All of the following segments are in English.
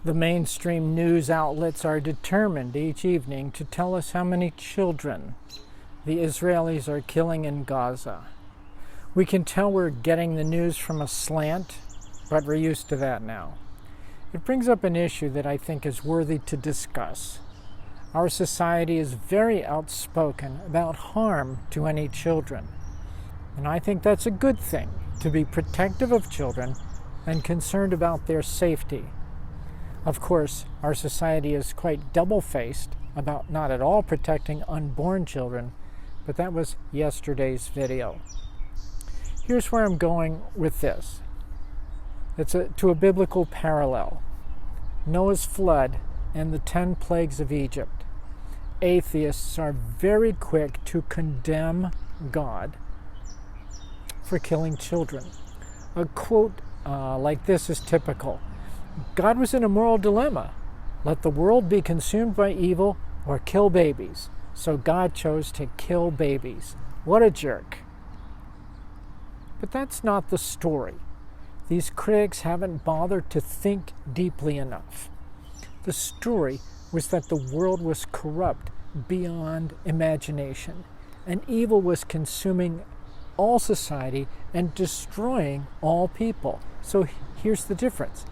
The mainstream news outlets are determined each evening to tell us how many children the Israelis are killing in Gaza. We can tell we're getting the news from a slant, but we're used to that now. It brings up an issue that I think is worthy to discuss. Our society is very outspoken about harm to any children, and I think that's a good thing, to be protective of children and concerned about their safety. Of course, our society is quite double-faced about not at all protecting unborn children, but that was yesterday's video. Here's where I'm going with this. It's to a biblical parallel. Noah's flood and the 10 plagues of Egypt. Atheists are very quick to condemn God for killing children. A quote like this is typical. God was in a moral dilemma. Let the world be consumed by evil or kill babies. So God chose to kill babies. What a jerk. But that's not the story. These critics haven't bothered to think deeply enough. The story was that the world was corrupt beyond imagination, and evil was consuming all society and destroying all people. So here's the difference.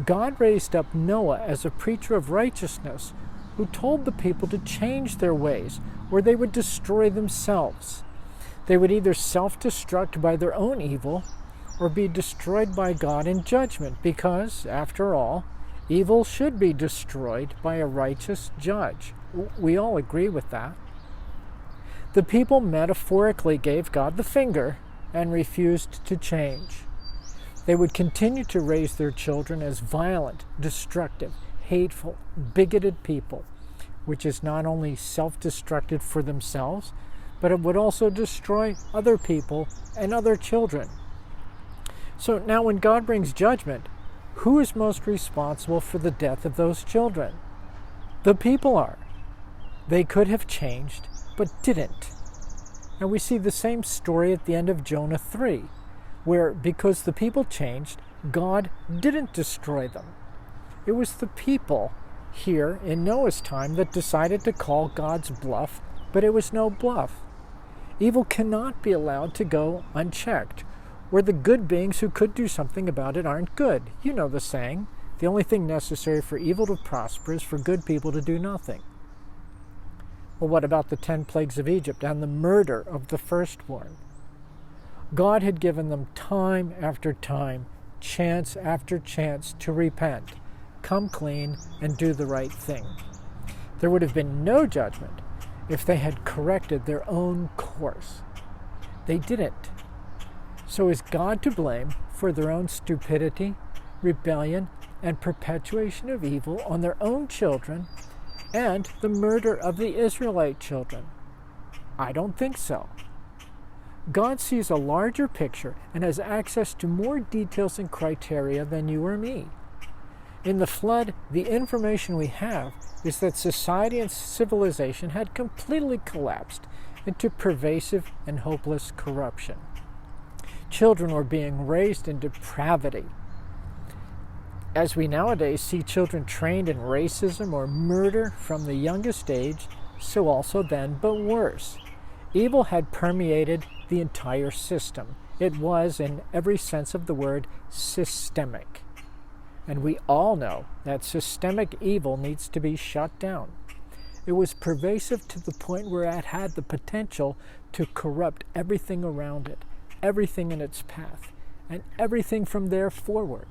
God raised up Noah as a preacher of righteousness who told the people to change their ways or they would destroy themselves. They would either self-destruct by their own evil or be destroyed by God in judgment because, after all, evil should be destroyed by a righteous judge. We all agree with that. The people metaphorically gave God the finger and refused to change. They would continue to raise their children as violent, destructive, hateful, bigoted people, which is not only self-destructive for themselves, but it would also destroy other people and other children. So now when God brings judgment, who is most responsible for the death of those children? The people are. They could have changed, but didn't. And we see the same story at the end of Jonah 3, where because the people changed, God didn't destroy them. It was the people here in Noah's time that decided to call God's bluff, but it was no bluff. Evil cannot be allowed to go unchecked, where the good beings who could do something about it aren't good. You know the saying, the only thing necessary for evil to prosper is for good people to do nothing. Well, what about the 10 plagues of Egypt and the murder of the firstborn? God had given them time after time, chance after chance to repent, come clean, and do the right thing. There would have been no judgment if they had corrected their own course. They didn't. So is God to blame for their own stupidity, rebellion, and perpetuation of evil on their own children and the murder of the Israelite children? I don't think so. God sees a larger picture and has access to more details and criteria than you or me. In the flood, the information we have is that society and civilization had completely collapsed into pervasive and hopeless corruption. Children were being raised in depravity. As we nowadays see children trained in racism or murder from the youngest age, so also then, but worse. Evil had permeated the entire system. It was, in every sense of the word, systemic. And we all know that systemic evil needs to be shut down. It was pervasive to the point where it had the potential to corrupt everything around it, everything in its path, and everything from there forward.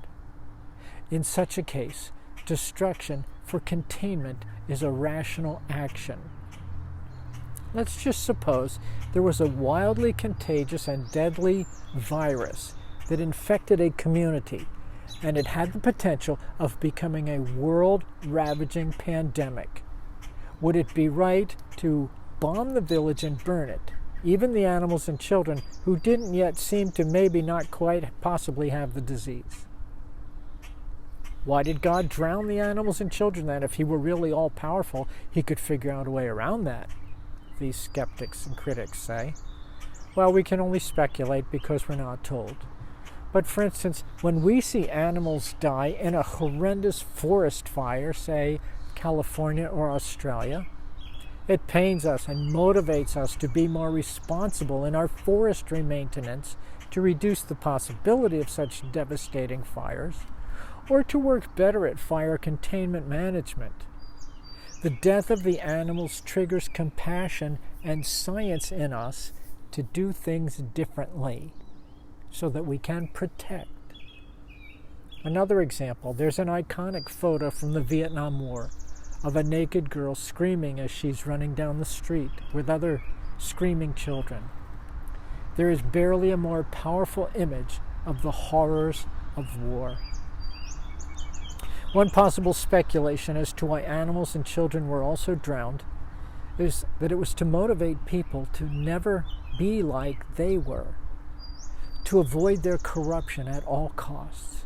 In such a case, destruction for containment is a rational action. Let's just suppose there was a wildly contagious and deadly virus that infected a community, and it had the potential of becoming a world-ravaging pandemic. Would it be right to bomb the village and burn it, even the animals and children who didn't yet seem to maybe not quite possibly have the disease? Why did God drown the animals and children then? If he were really all-powerful, he could figure out a way around that, these skeptics and critics say. Well, we can only speculate because we're not told. But for instance, when we see animals die in a horrendous forest fire, say California or Australia, it pains us and motivates us to be more responsible in our forestry maintenance to reduce the possibility of such devastating fires, or to work better at fire containment management. The death of the animals triggers compassion and science in us to do things differently so that we can protect. Another example, there's an iconic photo from the Vietnam War of a naked girl screaming as she's running down the street with other screaming children. There is barely a more powerful image of the horrors of war. One possible speculation as to why animals and children were also drowned is that it was to motivate people to never be like they were, to avoid their corruption at all costs.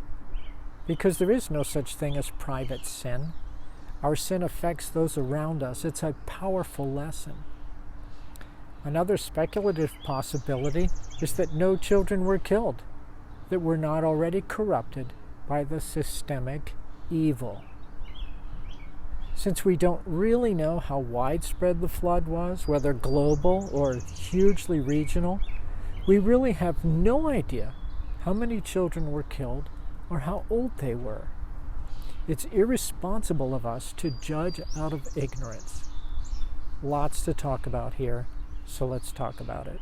Because there is no such thing as private sin. Our sin affects those around us. It's a powerful lesson. Another speculative possibility is that no children were killed, that were not already corrupted by the systemic evil. Since we don't really know how widespread the flood was, whether global or hugely regional, we really have no idea how many children were killed or how old they were. It's irresponsible of us to judge out of ignorance. Lots to talk about here, so let's talk about it.